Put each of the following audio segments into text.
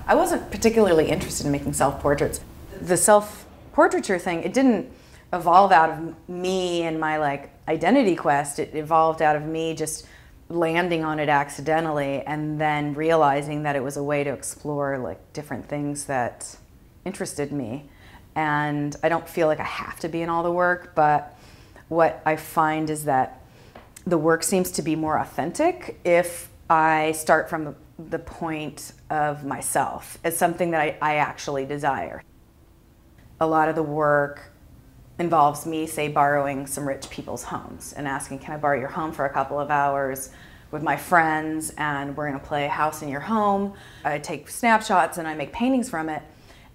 I wasn't particularly interested in making self-portraits. The self-portraiture thing, it didn't evolve out of me and my like identity quest. It evolved out of me just landing on it accidentally and then realizing that it was a way to explore like different things that interested me. And I don't feel like I have to be in all the work, but what I find is that the work seems to be more authentic if I start from the point of myself as something that I actually desire. A lot of the work involves me, say, borrowing some rich people's homes and asking, can I borrow your home for a couple of hours with my friends, and we're going to play house in your home. I take snapshots and I make paintings from it.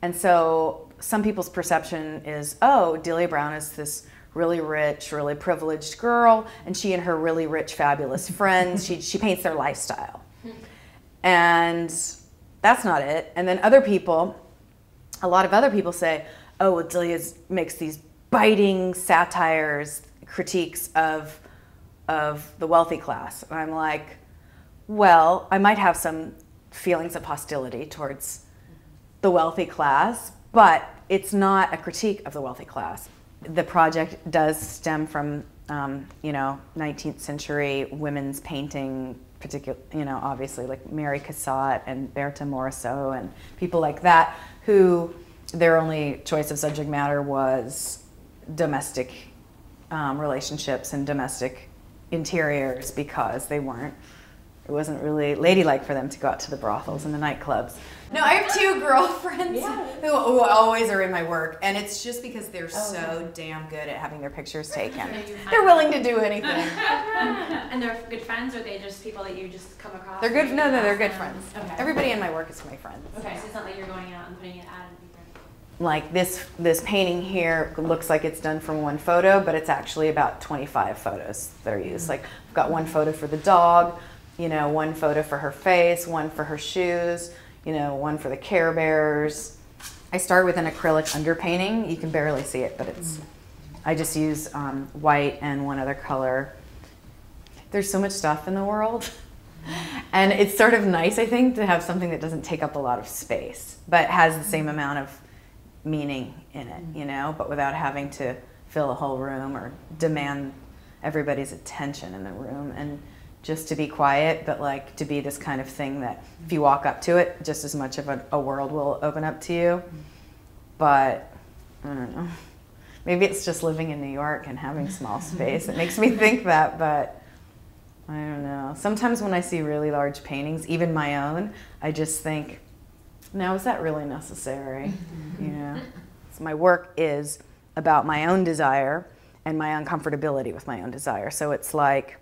And so some people's perception is, oh, Delia Brown is this really rich, really privileged girl, and she and her really rich, fabulous friends, she paints their lifestyle. And that's not it. And then other people, a lot of other people say, oh, well, Delia makes these biting satires, critiques of the wealthy class. And I'm like, well, I might have some feelings of hostility towards the wealthy class, but it's not a critique of the wealthy class. The project does stem from, 19th century women's painting, obviously like Mary Cassatt and Bertha Morisot and people like that, who their only choice of subject matter was domestic relationships and domestic interiors because it wasn't really ladylike for them to go out to the brothels and the nightclubs. No, I have two girlfriends who always are in my work, and it's just because they're so damn good at having their pictures taken. They're willing to do anything. And they're good friends, or are they just people that you just come across? They're good. No, they're good friends. Okay. Everybody in my work is my friends. Okay, so it's not like you're going out and putting it out. Like this painting here looks like it's done from one photo, but it's actually about 25 photos that are used. Like I've got one photo for the dog, one photo for her face, one for her shoes, one for the Care Bears. I start with an acrylic underpainting. You can barely see it, but I just use white and one other color. There's so much stuff in the world. And it's sort of nice, I think, to have something that doesn't take up a lot of space, but has the same amount of meaning in it, but without having to fill a whole room or demand everybody's attention in the room, and just to be quiet, but like to be this kind of thing that if you walk up to it, just as much of a world will open up to you. But I don't know, maybe it's just living in New York and having small space. It makes me think that, but I don't know. Sometimes when I see really large paintings, even my own, I just think, now, is that really necessary? So my work is about my own desire and my uncomfortability with my own desire. So it's like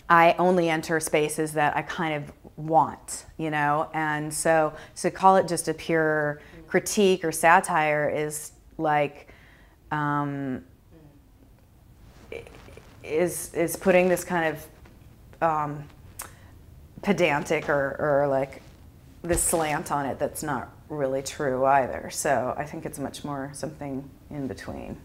I only enter spaces that I kind of want, and so to call it just a pure critique or satire is like is putting this kind of pedantic or like this slant on it that's not really true either. So I think it's much more something in between.